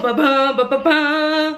ba bum ba ba bum.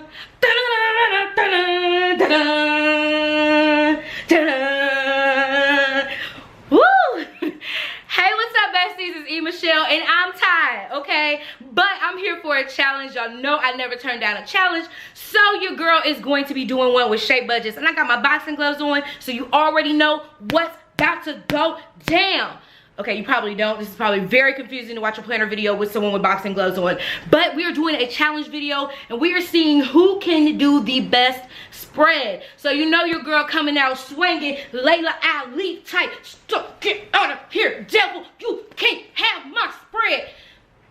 Woo! Hey, what's up, besties? It's E.Michelle, and I'm tired, okay? But I'm here for a challenge. Y'all know I never turn down a challenge. So your girl is going to be doing one with Shay budgets. And I got my boxing gloves on, so you already know what's about to go down. Okay, you probably don't. This is probably very confusing to watch a planner video with someone with boxing gloves on. But we are doing a challenge video, and we are seeing who can do the best spread. So you know your girl coming out swinging, Layla Ali type. Stop, get out of here, devil. You can't have my spread.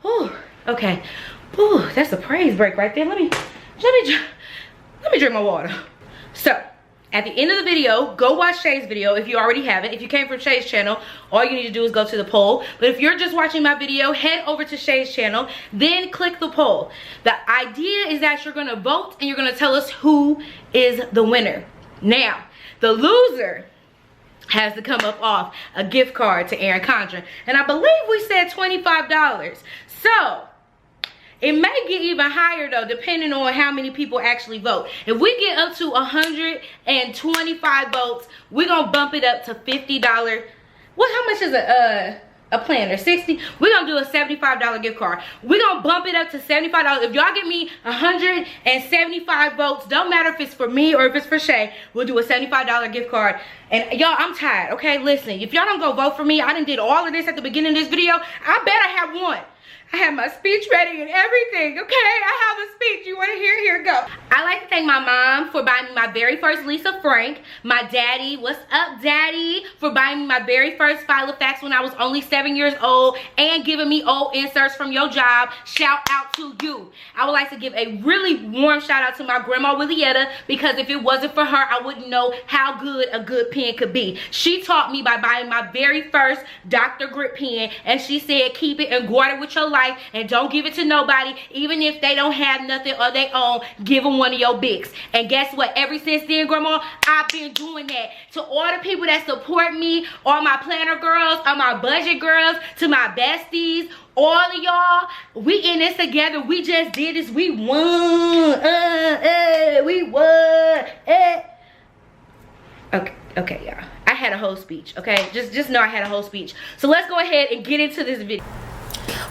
Whew, okay. Whew, that's a praise break right there. Let me drink my water. So, at the end of the video, go watch Shay's video if you already haven't. If you came from Shay's channel, all you need to do is go to the poll. But if you're just watching my video, head over to Shay's channel, then click the poll. The idea is that you're gonna vote and you're gonna tell us who is the winner. Now, the loser has to come up off a gift card to Erin Condren. And I believe we said $25. So, it may get even higher though, depending on how many people actually vote. If we get up to 125 votes, we're gonna bump it up to $50. How much is a planner? 60? We're gonna do a $75 gift card. We're gonna bump it up to $75. If y'all give me 175 votes, don't matter if it's for me or if it's for Shay, we'll do a $75 gift card. And y'all, I'm tired, okay? Listen, if y'all don't go vote for me, I done did all of this at the beginning of this video, I better have won. I have my speech ready and everything, okay? I have a speech. You want to hear? Here it go. I like to thank my mom for buying me my very first Lisa Frank. My daddy, what's up, daddy? For buying me my very first Filofax when I was only 7 years old and giving me old inserts from your job. Shout out to you. I would like to give a really warm shout out to my grandma Willietta, because if it wasn't for her, I wouldn't know how good a good pen could be. She taught me by buying my very first Dr. Grip pen, and she said keep it and guard it with your life. And don't give it to nobody, even if they don't have nothing of their own. Give them one of your bigs. And guess what? Ever since then, grandma, I've been doing that. To all the people that support me, all my planner girls, all my budget girls, to my besties, all of y'all, we in this together. We just did this. We won. We won. Okay, y'all. I had a whole speech. Okay, just know I had a whole speech. So let's go ahead and get into this video.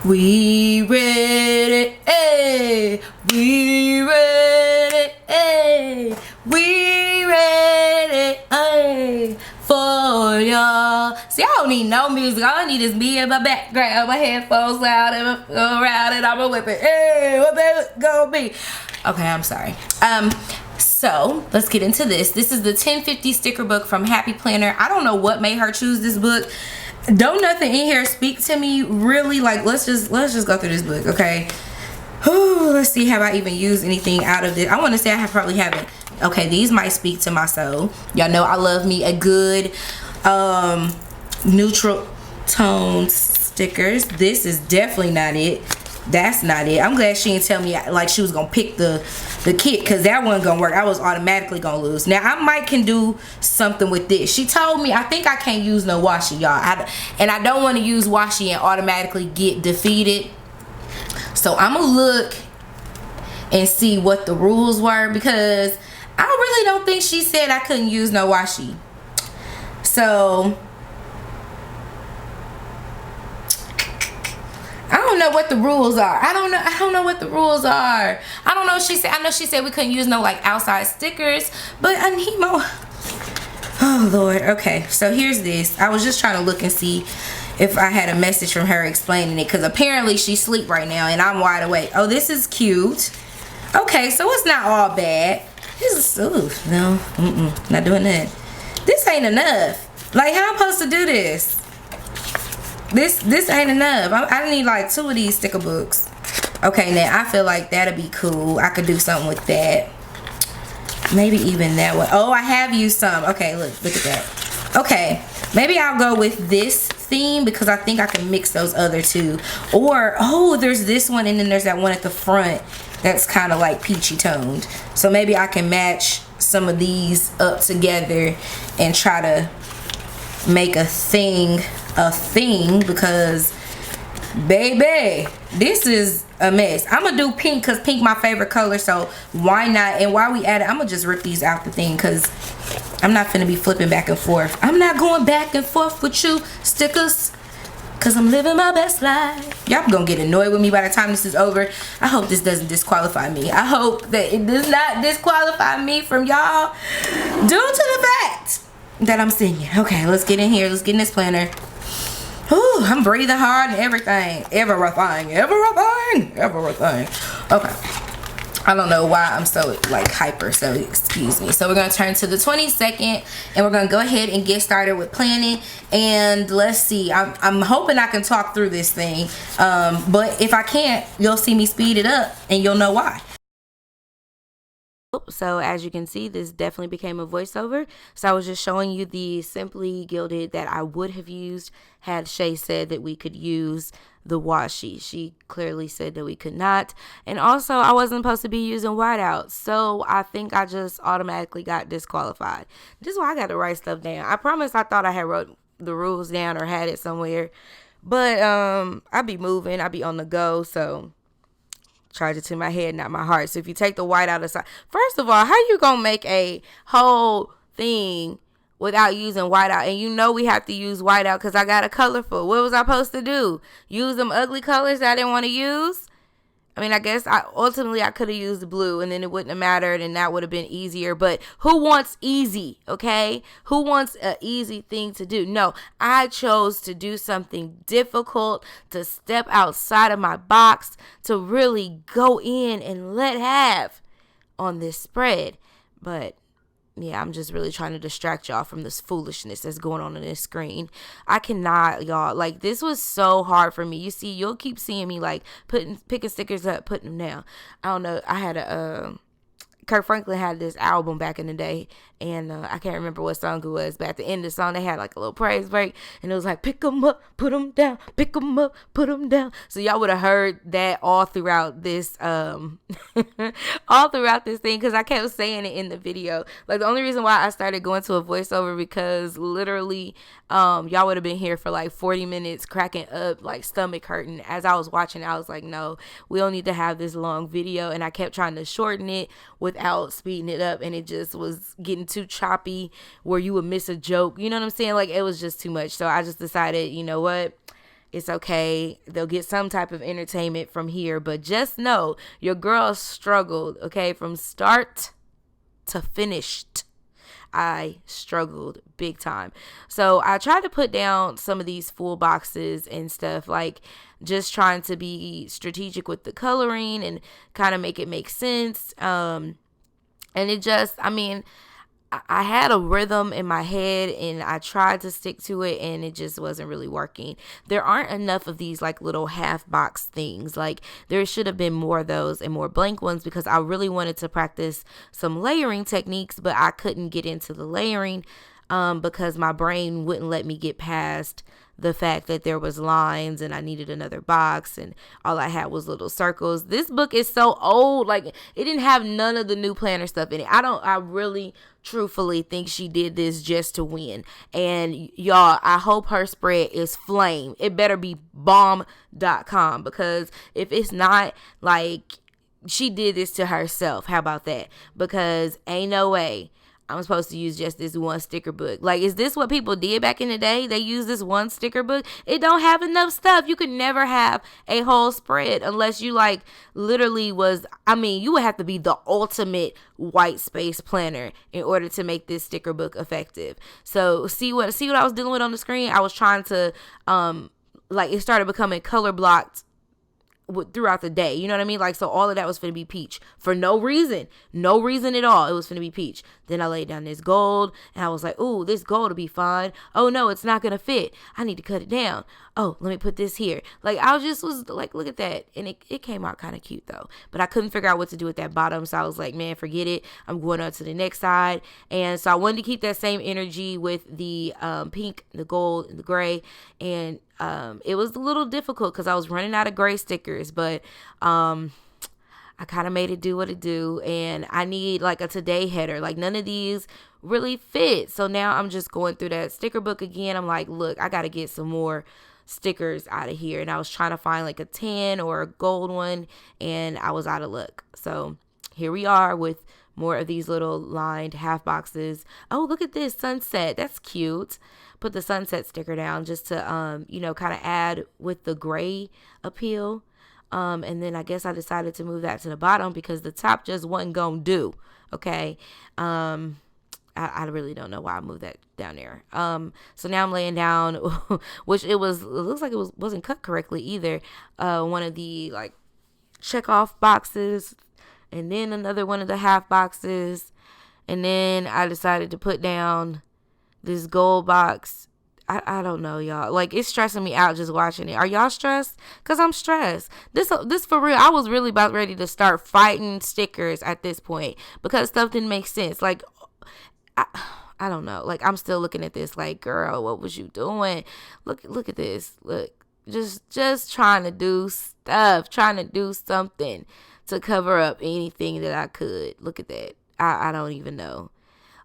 We ready, hey, we ready, hey, we ready, hey, for y'all. See, I don't need no music. All I need is me in my background, my headphones loud, and around, and I'm a whipping. Hey, what that gonna be? Okay, I'm sorry. So let's get into this. This is the 1050 sticker book from Happy Planner. I don't know what made her choose this book. Don't nothing in here speak to me really. Like, let's just go through this book, okay? Ooh, let's see, have I even used anything out of it? I want to say I probably haven't. Okay, these might speak to my soul. Y'all know I love me a good neutral tone stickers. This is definitely not it. That's not it. I'm glad she didn't tell me like she was gonna pick the kit, because that wasn't gonna work. I was automatically gonna lose. Now I might can do something with this. She told me I think I can't use no washi, y'all, and I don't want to use washi and automatically get defeated. So I'm gonna look and see what the rules were, because I really don't think she said I couldn't use no washi. So I don't know what the rules are. I don't know what the rules are. I don't know. I know she said we couldn't use no like outside stickers, but I need more. Oh Lord. Okay, so here's this. I was just trying to look and see if I had a message from her explaining it, because apparently she's asleep right now and I'm wide awake. Oh, this is cute. Okay, so it's not all bad. This is, ooh, no, not doing that. This ain't enough. Like, how I'm supposed to do this? This ain't enough. I need like 2 of these sticker books. Okay, now I feel like that'll be cool. I could do something with that. Maybe even that one. Oh, I have used some. Okay, look at that. Okay, maybe I'll go with this theme, because I think I can mix those other two. Or, oh, there's this one, and then there's that one at the front that's kind of like peachy toned. So maybe I can match some of these up together and try to make a thing, because Baby, this is a mess. I'm gonna do pink because pink my favorite color, so why not? And while we at it, I'm gonna just rip these out the thing because I'm not finna be flipping back and forth. I'm not going back and forth with you stickers because I'm living my best life. Y'all gonna get annoyed with me by the time this is over. I hope this doesn't disqualify me. I hope that it does not disqualify me from y'all due to the fact that I'm singing. Okay, let's get in here. Let's get in this planner. Ooh, I'm breathing hard and everything. Everything. Okay. I don't know why I'm so like hyper, so excuse me. So we're gonna turn to the 22nd and we're gonna go ahead and get started with planning. And let's see, I'm hoping I can talk through this thing. But if I can't, you'll see me speed it up and you'll know why. So as you can see, this definitely became a voiceover. So I was just showing you the Simply Gilded that I would have used had Shay said that we could use the washi. She clearly said that we could not. And also I wasn't supposed to be using whiteout. So I think I just automatically got disqualified. This is why I got to write stuff down. I promise I thought I had wrote the rules down or had it somewhere. But I be moving. I be on the go. So charge it to my head, not my heart. So if you take the white out aside, first of all, how you gonna make a whole thing without using whiteout? And you know we have to use whiteout because I got a colorful. What was I supposed to do? Use them ugly colors that I didn't want to use? I mean, I guess I could have used blue and then it wouldn't have mattered and that would have been easier. But who wants easy, okay? Who wants an easy thing to do? No, I chose to do something difficult, to step outside of my box, to really go in and let have on this spread. But yeah, I'm just really trying to distract y'all from this foolishness that's going on this screen. I cannot, y'all. Like, this was so hard for me. You see, you'll keep seeing me, like, picking stickers up, putting them down. I don't know. I had Kirk Franklin had this album back in the day, and I can't remember what song it was, but at the end of the song, they had, like, a little praise break, and it was like, pick them up, put them down, pick them up, put them down. So y'all would have heard that all throughout this, all throughout this thing, because I kept saying it in the video. Like, the only reason why I started going to a voiceover, because literally, y'all would have been here for, like, 40 minutes, cracking up, like, stomach hurting. As I was watching, I was like, no, we don't need to have this long video, and I kept trying to shorten it without speeding it up, and it just was getting too choppy where you would miss a joke. You know what I'm saying? Like, it was just too much. So I just decided, you know what? It's okay. They'll get some type of entertainment from here, but just know your girl struggled, okay? From start to finished. I struggled big time. So I tried to put down some of these full boxes and stuff, like just trying to be strategic with the coloring and kind of make it make sense. And it just, I mean, I had a rhythm in my head and I tried to stick to it and it just wasn't really working. There aren't enough of these like little half box things. Like there should have been more of those and more blank ones because I really wanted to practice some layering techniques, but I couldn't get into the layering because my brain wouldn't let me get past the fact that there was lines and I needed another box and all I had was little circles. This book is so old. Like it didn't have none of the new planner stuff in it. I really truthfully think she did this just to win. And y'all, I hope her spread is flame. It better be bomb.com because if it's not, like, she did this to herself. How about that? Because ain't no way I'm supposed to use just this one sticker book. Like, is this what people did back in the day? They used this one sticker book. It don't have enough stuff. You could never have a whole spread unless you like literally was, I mean, you would have to be the ultimate white space planner in order to make this sticker book effective. So see what I was dealing with on the screen? I was trying to, like it started becoming color blocked throughout the day, you know what I mean? Like, so all of that was finna be peach for no reason at all. It was finna be peach. Then I laid down this gold and I was like, ooh, this gold will be fine. Oh no, it's not gonna fit. I need to cut it down. Oh, let me put this here. Like, I was like, look at that. And it came out kind of cute though, but I couldn't figure out what to do with that bottom. So I was like, man, forget it. I'm going on to the next side. And so I wanted to keep that same energy with the pink, the gold, and the gray. And it was a little difficult because I was running out of gray stickers, but I kind of made it do what it do. And I need like a today header. Like none of these really fit. So now I'm just going through that sticker book again. I'm like, look, I got to get some more stickers out of here, and I was trying to find like a tan or a gold one, and I was out of luck. So here we are with more of these little lined half boxes. Oh, look at this sunset. That's cute. Put the sunset sticker down just to, kind of add with the gray appeal. And then I guess I decided to move that to the bottom because the top just wasn't going to do. Okay. I really don't know why I moved that down there. So now I'm laying down, which it looks like it wasn't cut correctly either. One of the like check off boxes, and then another one of the half boxes. And then I decided to put down this gold box. I don't know, y'all. Like, it's stressing me out just watching it. Are y'all stressed? Because I'm stressed. This for real. I was really about ready to start fighting stickers at this point because stuff didn't make sense. Like, I don't know. Like, I'm still looking at this like, girl, what was you doing? Look at this. Look, just trying to do stuff, trying to do something to cover up anything that I could. Look at that. I don't even know.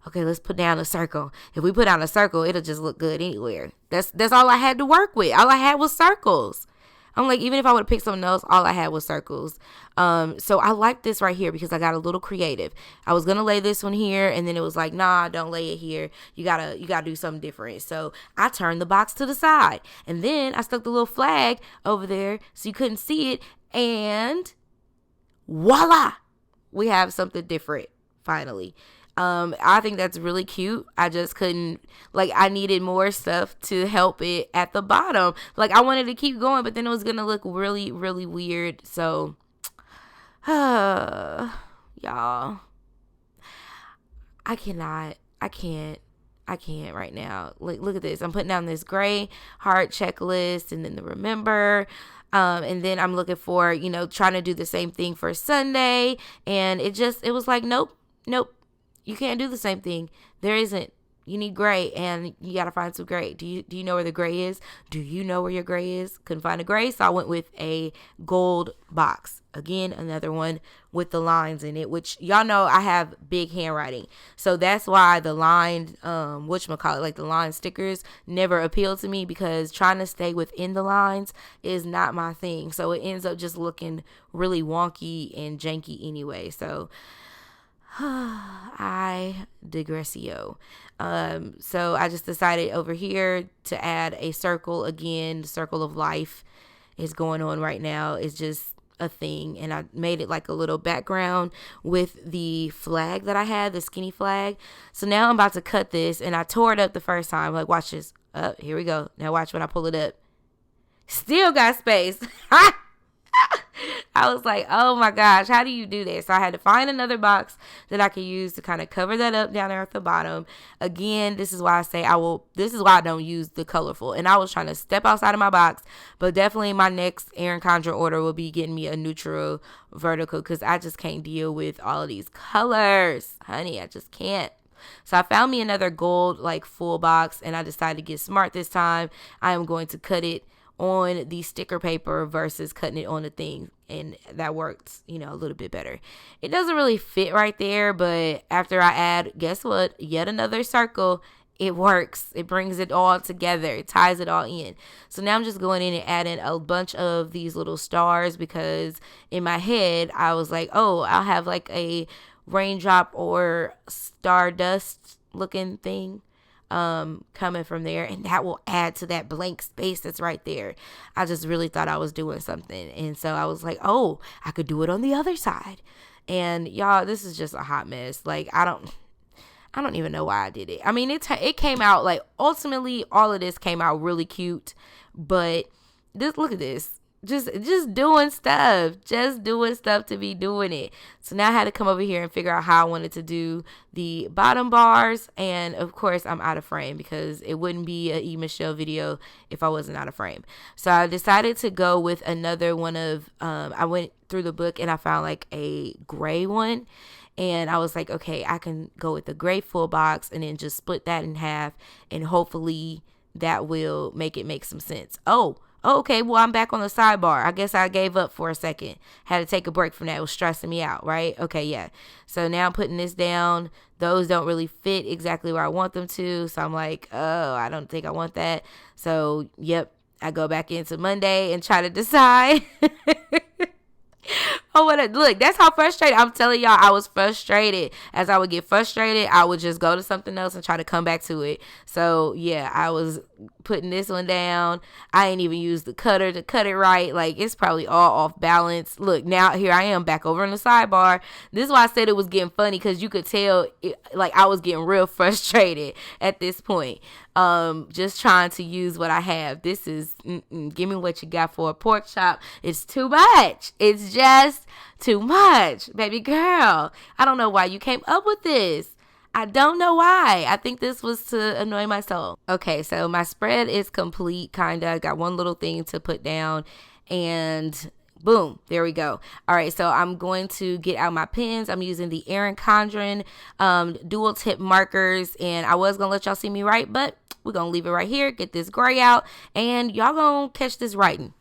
Okay, let's put down a circle. If we put down a circle, it'll just look good anywhere. That's all I had to work with. All I had was circles. I'm like, even if I would have picked something else, all I had was circles. So I like this right here because I got a little creative. I was gonna lay this one here, and then it was like, nah, don't lay it here. You gotta do something different. So I turned the box to the side, and then I stuck the little flag over there so you couldn't see it, and voila, we have something different finally. I think that's really cute. I just couldn't, like, I needed more stuff to help it at the bottom. Like, I wanted to keep going, but then it was going to look really, really weird. So, y'all, I can't right now. Like, look at this. I'm putting down this gray heart checklist and then the remember. And then I'm looking for, trying to do the same thing for Sunday. And it was like, nope. You can't do the same thing. There isn't. You need gray, and you got to find some gray. Do you know where the gray is? Do you know where your gray is? Couldn't find a gray, so I went with a gold box. Again, another one with the lines in it, which y'all know I have big handwriting. So that's why the lined, like the line stickers never appealed to me, because trying to stay within the lines is not my thing. So it ends up just looking really wonky and janky anyway. So I digressio. So I just decided over here to add a circle again. The circle of life is going on right now. It's just a thing, and I made it like a little background with the flag that I had, the skinny flag. So now I'm about to cut this, and I tore it up the first time. Like, watch this. Here we go. Now watch when I pull it up. Still got space. I was like, oh my gosh, how do you do this? So I had to find another box that I could use to kind of cover that up down there at the bottom. Again, this is why I say this is why I don't use the colorful. And I was trying to step outside of my box, but definitely my next Erin Condren order will be getting me a neutral vertical, because I just can't deal with all of these colors. Honey, I just can't. So I found me another gold, like, full box, and I decided to get smart this time. I am going to cut it on the sticker paper versus cutting it on the thing, and that works, a little bit better. It doesn't really fit right there, but after I add, guess what, yet another circle, it works. It brings it all together. It ties it all in. So now I'm just going in and adding a bunch of these little stars, because in my head I was like, oh, I'll have like a raindrop or stardust looking thing coming from there, and that will add to that blank space that's right there. I just really thought I was doing something, and so I was like, oh, I could do it on the other side. And y'all, this is just a hot mess. Like, I don't even know why I did it. I mean, it came out, like, ultimately all of this came out really cute, but look at this. Just doing stuff. Just doing stuff to be doing it. So now I had to come over here and figure out how I wanted to do the bottom bars. And of course, I'm out of frame, because it wouldn't be a E.Michelle video if I wasn't out of frame. So I decided to go with another one of, I went through the book and I found like a gray one. And I was like, okay, I can go with the gray full box and then just split that in half. And hopefully that will make some sense. Oh, okay, well, I'm back on the sidebar. I guess I gave up for a second. Had to take a break from that. It was stressing me out, right? Okay, yeah. So now I'm putting this down. Those don't really fit exactly where I want them to. So I'm like, oh, I don't think I want that. So, yep. I go back into Monday and try to decide. Oh, look, that's how frustrated. I'm telling y'all, I was frustrated. As I would get frustrated, I would just go to something else and try to come back to it. So yeah, I was putting this one down. I ain't even used the cutter to cut it right. Like, it's probably all off balance. Look, now here I am back over in the sidebar. This is why I said it was getting funny, because you could tell like I was getting real frustrated at this point. Just trying to use what I have. This is give me what you got for a pork chop. It's too much. It's just too much, baby girl. I don't know why you came up with this. I don't know why. I think this was to annoy my soul. Okay, so my spread is complete, kinda. Got one little thing to put down, and boom, there we go. All right, so I'm going to get out my pens. I'm using the Erin Condren dual tip markers, and I was gonna let y'all see me write, but we're gonna leave it right here, get this gray out, and y'all gonna catch this writing.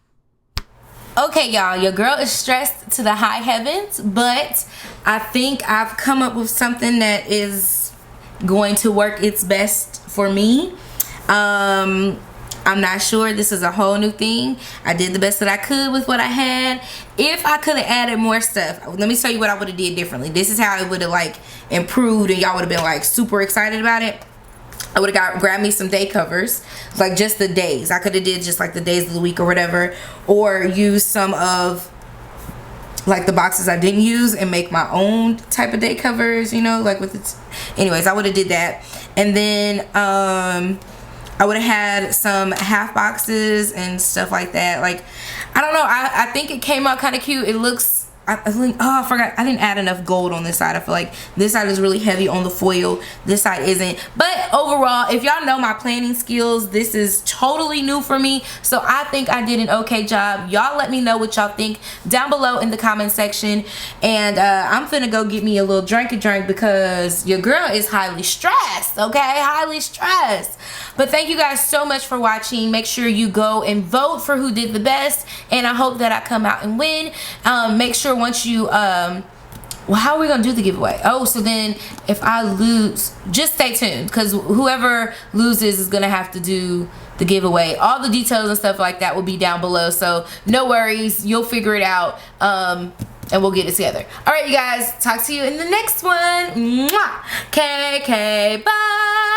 Okay, y'all, your girl is stressed to the high heavens, but I think I've come up with something that is going to work its best for me. I'm not sure. This is a whole new thing. I did the best that I could with what I had. If I could have added more stuff, let me tell you what I would have did differently. This is how it would have like improved, and y'all would have been like super excited about it. I would have grabbed me some day covers, like just the days. I could have did just like the days of the week or whatever, or use some of like the boxes I didn't use and make my own type of day covers, you know, like with it. Anyways, I would have did that. And then I would have had some half boxes and stuff like that. Like, I don't know, I think it came out kind of cute. It looks, I forgot, I didn't add enough gold on this side. I feel like this side is really heavy on the foil, this side isn't. But overall, if y'all know my planning skills, this is totally new for me, so I think I did an okay job. Y'all let me know what y'all think down below in the comment section, and I'm finna go get me a little drink because your girl is highly stressed, okay? Highly stressed. But thank you guys so much for watching. Make sure you go and vote for who did the best, and I hope that I come out and win. Make sure once you well, how are we gonna do the giveaway? Oh, so then if I lose, just stay tuned, because whoever loses is gonna have to do the giveaway. All the details and stuff like that will be down below, so no worries, you'll figure it out, and we'll get it together. All right, you guys, talk to you in the next one. Mwah! KK, bye.